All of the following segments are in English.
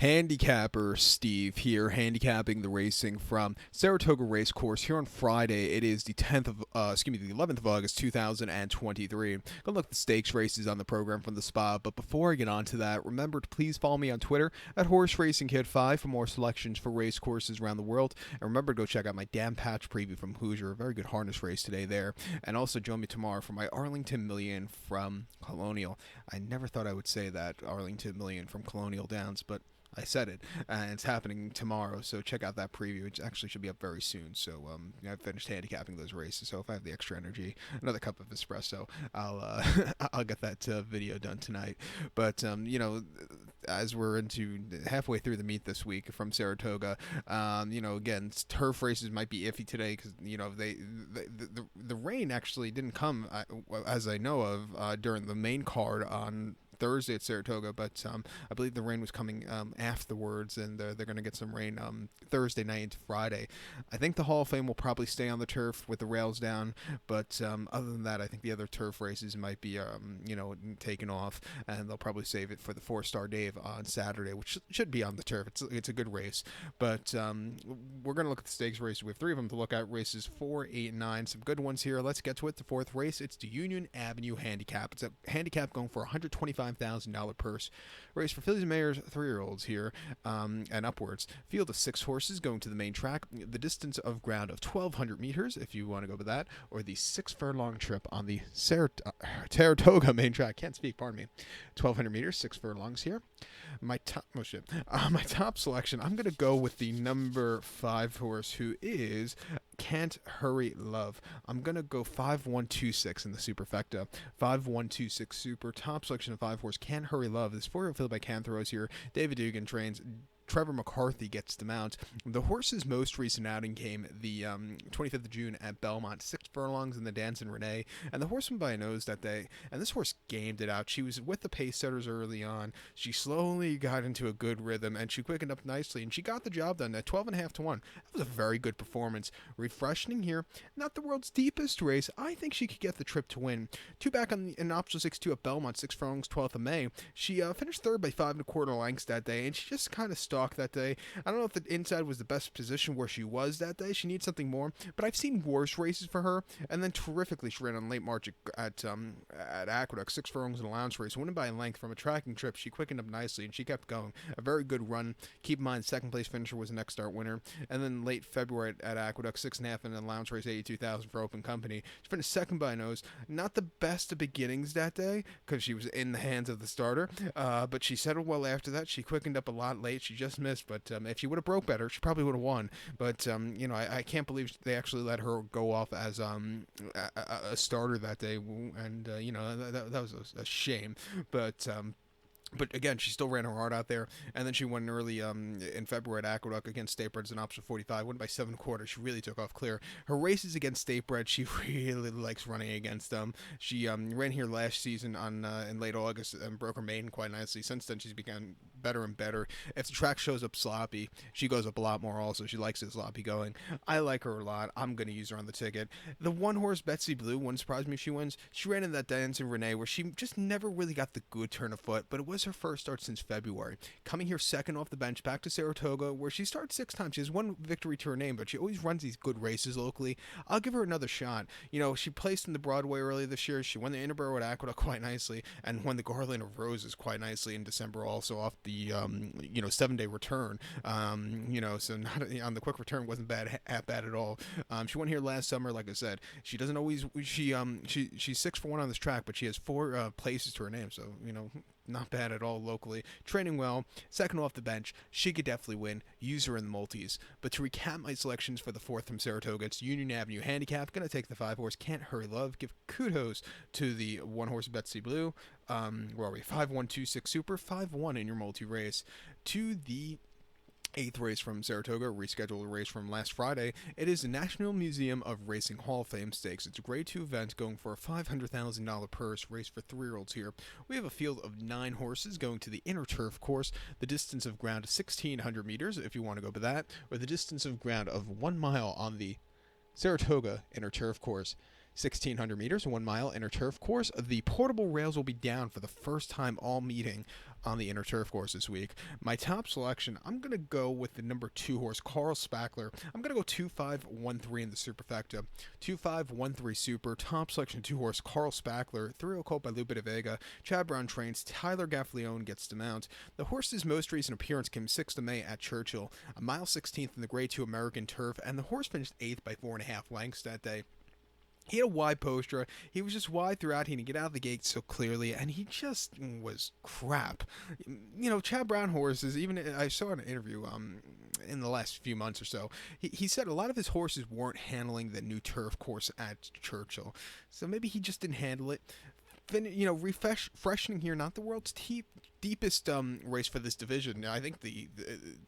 Handicapper Steve here, handicapping the racing from Saratoga Racecourse here on Friday. It is the 11th of August, 2023. Gonna look at the stakes races on the program from the spot, but before I get on to that, remember to please follow me on Twitter at HorseRacingKid5 for more selections for race courses around the world. And remember to go check out my damn patch preview from Hoosier, a very good harness race today there. And also join me tomorrow for my Arlington Million from Colonial. I never thought I would say that, Arlington Million from Colonial Downs, but I said it, and it's happening tomorrow, so check out that preview. It actually should be up very soon, so I've finished handicapping those races, so if I have the extra energy, another cup of espresso, I'll get that video done tonight. But, as we're into halfway through the meet this week from Saratoga, again, turf races might be iffy today because, the rain actually didn't come, as I know of, during the main card on Thursday at Saratoga, but I believe the rain was coming afterwards, and they're going to get some rain Thursday night into Friday. I think the Hall of Fame will probably stay on the turf with the rails down, but other than that, I think the other turf races might be, taken off, and they'll probably save it for the 4-Star Dave on Saturday, which should be on the turf. It's a good race, but we're going to look at the stakes races. We have 3 of them to look at, races 4, 8, and 9. Some good ones here. Let's get to it. The 4th race, it's the Union Avenue Handicap. It's a handicap going for $125,000 purse. Race for fillies and mares, 3-year-olds here, and upwards. Field of 6 horses going to the main track. The distance of ground of 1,200 meters, if you want to go with that, or the 6-furlong trip on the Saratoga main track. Can't speak, pardon me. 1,200 meters, 6 furlongs here. My top selection, I'm going to go with the number 5 horse, who is Can't Hurry Love. I'm going to go 5126 in the superfecta. 5126 super. Top selection of 5 horse, Can't Hurry Love. This 4-year-old field by Canthros here. David Dugan trains. Trevor McCarthy gets the mount. The horse's most recent outing came the 25th of June at Belmont, 6 furlongs in the Danson Renee, and the horse went by a nose that day, and this horse gamed it out. She was with the pace setters early on. She slowly got into a good rhythm, and she quickened up nicely, and she got the job done at 12.5 to 1. That was a very good performance. Refreshing here. Not the world's deepest race. I think she could get the trip to win. 2 back in option 6-2 at Belmont, 6 furlongs, 12th of May. She finished 3rd by 5 1/4 lengths that day, and she just kind of that day. I don't know if the inside was the best position where she was that day. She needs something more, but I've seen worse races for her. And then terrifically, she ran on late March at Aqueduct, 6 furlongs in a lounge race, winning by a length from a tracking trip. She quickened up nicely, and she kept going. A very good run. Keep in mind, 2nd place finisher was the next start winner. And then late February at Aqueduct, 6.5 in a lounge race, 82,000 for open company. She finished 2nd by a nose. Not the best of beginnings that day because she was in the hands of the starter, but she settled well after that. She quickened up a lot late. She just missed, but if she would have broke better, she probably would have won. But I can't believe they actually let her go off as a starter that day, and that was a shame. But again, she still ran her heart out there, and then she won early in February at Aqueduct against State Bred's in option 45, won by 7 1/4. She really took off clear. Her races against State Bred, she really likes running against them. She ran here last season in late August and broke her maiden quite nicely. Since then, she's become better and better. If the track shows up sloppy, she goes up a lot more also. She likes it sloppy going. I like her a lot. I'm going to use her on the ticket. The 1 horse, Betsy Blue, wouldn't surprise me if she wins. She ran in that Danson Renee where she just never really got the good turn of foot, but it was her first start since February. Coming here 2nd off the bench, back to Saratoga, where she started 6 times. She has 1 victory to her name, but she always runs these good races locally. I'll give her another shot. She placed in the Broadway early this year. She won the Interborough at Aqueduct quite nicely, and won the Garland of Roses quite nicely in December also off the 7-day return. So not on the quick return wasn't bad at all. She won here last summer. Like I said, she doesn't always she's 6 for 1 on this track, but she has 4 places to her name, so not bad at all locally. Training well. 2nd off the bench. She could definitely win. Use her in the multis. But to recap my selections for the 4th from Saratoga, it's Union Avenue Handicap. Gonna take the 5 horse, Can't Hurry Love. Give kudos to the 1 horse, Betsy Blue. Where are we? 5126 super. 5-1 in your multi race. To the 8th race from Saratoga, rescheduled race from last Friday. It is the National Museum of Racing Hall of Fame Stakes. It's a Grade 2 event going for a $500,000 purse, race for 3-year-olds here. We have a field of 9 horses going to the inner turf course. The distance of ground is 1,600 meters, if you want to go by that, or the distance of ground of 1 mile on the Saratoga inner turf course. 1,600 meters, 1 mile inner turf course. The portable rails will be down for the first time all meeting on the inner turf course this week. My top selection, I'm going to go with the number 2 horse, Carl Spackler. I'm going to go 2-5-1-3 in the superfecta. 2-5-1-3 super. Top selection, 2 horse, Carl Spackler. 3 colt by Lupe de Vega. Chad Brown trains. Tyler Gaffleone gets to mount. The horse's most recent appearance came 6th of May at Churchill, a mile 16th in the Grade 2 American turf, and the horse finished 8th by 4.5 lengths that day. He had a wide posture. He was just wide throughout. He didn't get out of the gate so clearly, and he just was crap. You know, Chad Brown horses, even I saw an interview in the last few months or so, he said a lot of his horses weren't handling the new turf course at Churchill. So maybe he just didn't handle it. Freshening here, not the world's deepest race for this division. I think to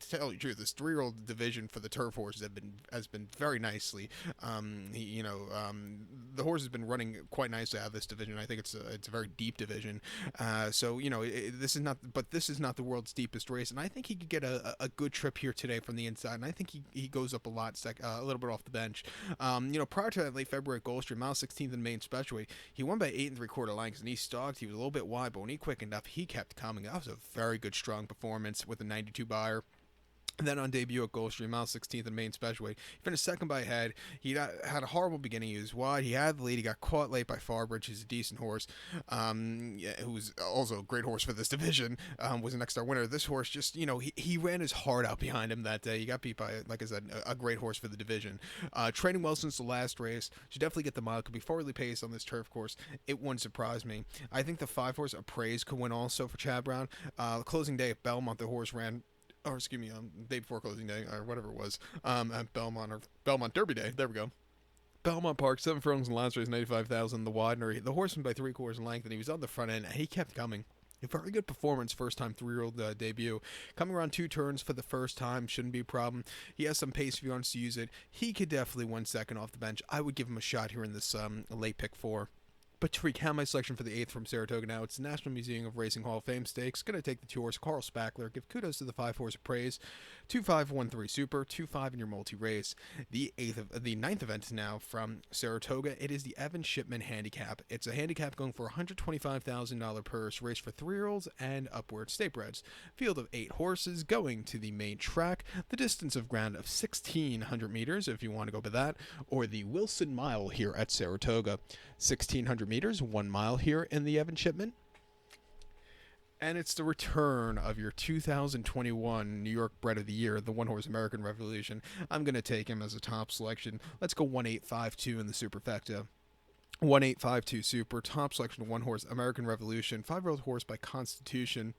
tell you the truth, this 3-year-old division for the turf horses has been very nicely. The horse has been running quite nicely out of this division. I think it's a very deep division. This is not the world's deepest race, and I think he could get a good trip here today from the inside. And I think he goes up a little bit off the bench. Prior to that late February Gulfstream, mile 16th in main specialty, he won by 8 3/4 lengths, and he stalked. He was a little bit wide, but when he quickened up, he kept coming. That was a very good, strong performance with a 92 buyer. And then on debut at Gulfstream, mile 16th in main specialty, he finished second by a head. He had a horrible beginning. He was wide. He had the lead. He got caught late by Farbridge, who's a decent horse, who's also a great horse for this division, was the next star winner. This horse just, he ran his heart out behind him that day. He got beat by, like I said, a great horse for the division. Training well since the last race. Should definitely get the mile. Could be forwardly paced on this turf course. It wouldn't surprise me. I think the 5 horse Appraise could win also for Chad Brown. Closing day at Belmont, the horse ran, day before closing day, or whatever it was, at Belmont Derby Day. There we go. Belmont Park, 7 furlongs in the last race, 95,000. The Widener, the horse went by 3/4 in length, and he was on the front end, and he kept coming. A very good performance, first time 3-year-old debut. Coming around 2 turns for the first time, shouldn't be a problem. He has some pace if he wants to use it. He could definitely win second off the bench. I would give him a shot here in this late pick 4. But to recount my selection for the 8th from Saratoga now, it's the National Museum of Racing Hall of Fame Stakes. Going to take the 2 horse Carl Spackler. Give kudos to the 5 horse Appraise. 2-5-1-3 Super. 2-5 in your multi-race. The 9th event now from Saratoga. It is the Shipman Handicap. It's a handicap going for a $125,000 purse. Race for 3-year-olds and upward statebreds. Field of 8 horses going to the main track. The distance of ground of 1,600 meters, if you want to go by that, or the Wilson Mile here at Saratoga. 1,600 meters, 1 mile here in the Shipman. And it's the return of your 2021 New York Bred of the Year, the 1 horse American Revolution. I'm going to take him as a top selection. Let's go 1-8-5-2 in the superfecta. 1-8-5-2 super, top selection, 1 horse American Revolution, 5-year-old horse by Constitution.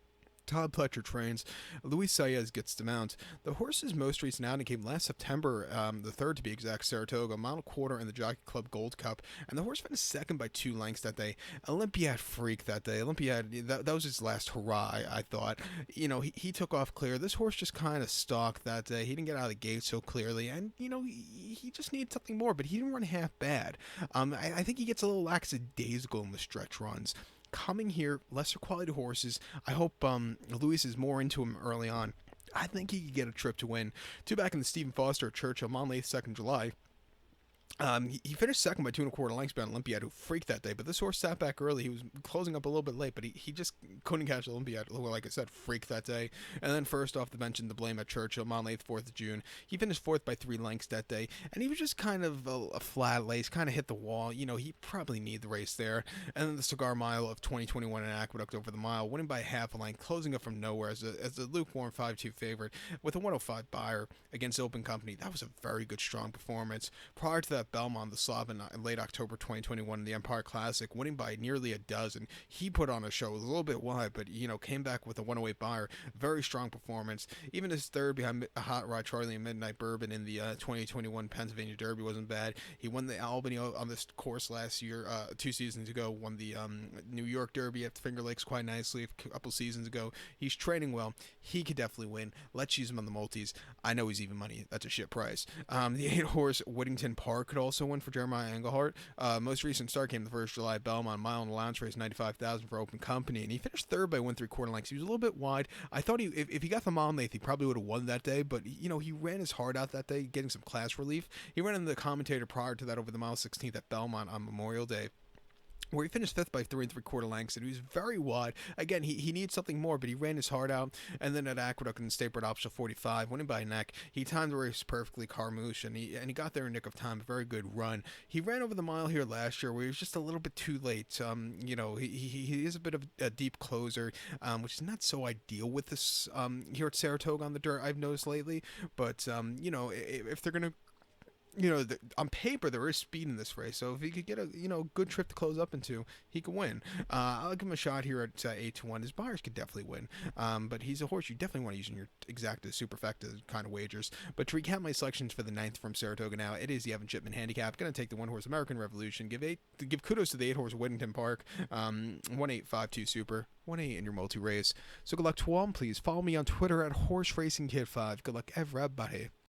Todd Pletcher trains. Luis Saez gets to mount. The horse's most recent outing came last September, the 3rd to be exact, Saratoga, a mile and a quarter in the Jockey Club Gold Cup, and the horse finished second by 2 lengths that day. Olympiad freak that day. That was his last hurrah, I thought. He took off clear. This horse just kind of stalked that day. He didn't get out of the gate so clearly, and, he just needed something more, but he didn't run half bad. I think he gets a little lackadaisical in the stretch runs. Coming here, lesser quality horses. I hope Luis is more into him early on. I think he could get a trip to win. 2 back in the Stephen Foster at Churchill, Monmouth, 2nd July. He finished second by 2 1/4 lengths behind Olympiad, who freaked that day. But this horse sat back early. He was closing up a little bit late, but he just couldn't catch Olympiad. Well, like I said, freaked that day. And then first off the bench in the blame at Churchill, Mount 8th, 4th of June. He finished 4th by 3 lengths that day, and he was just kind of a flat lace, kind of hit the wall. He probably needed the race there. And then the Cigar Mile of 2021 in Aqueduct over the mile, winning by half a length, closing up from nowhere as a lukewarm 5-2 favorite with a 105 buyer against Open Company. That was a very good, strong performance. Prior to that, Belmont, the Slav in late October 2021 in the Empire Classic, winning by nearly a dozen. He put on a show. It was a little bit wide, but came back with a 108 buyer. Very strong performance. Even his 3rd behind Hot Rod Charlie and Midnight Bourbon in the 2021 Pennsylvania Derby wasn't bad. He won the Albany on this course last year, 2 seasons ago. Won the New York Derby at the Finger Lakes quite nicely a couple seasons ago. He's training well. He could definitely win. Let's use him on the multis. I know he's even money. That's a shit price. The 8 horse Whittington Park start could also win for Jeremiah Englehart. Most recent start came the 1st July Belmont Mile and Allowance race, 95,000 for Open Company, and he finished third by 1 3/4 lengths. He was a little bit wide. I thought if he got the mile length, he probably would have won that day, but he ran his heart out that day, getting some class relief. He ran in the commentator prior to that over the mile 16th at Belmont on Memorial Day, where he finished fifth by 3 3/4 lengths, and he was very wide. Again, he needs something more, but he ran his heart out. And then at Aqueduct in the State Board Optional 45, winning by a neck, he timed the race perfectly, Carmouche, and he got there in nick of time. A very good run. He ran over the mile here last year, where he was just a little bit too late. He is a bit of a deep closer, which is not so ideal with this here at Saratoga on the dirt, I've noticed lately. But if they're gonna, on paper there is speed in this race, so if he could get a good trip to close up into, he could win. I'll give him a shot here at 8-1. His buyers could definitely win, but he's a horse you definitely want to use in your exacta superfecta kind of wagers. But to recap my selections for the 9th from Saratoga now, it is the Shipman Handicap. Going to take the 1-horse American Revolution. Give kudos to the 8-horse Whittington Park. 1-8-5-2 Super. 1-8 in your multi race. So good luck to all. Please follow me on Twitter at HorseRacingKid5. Good luck everybody.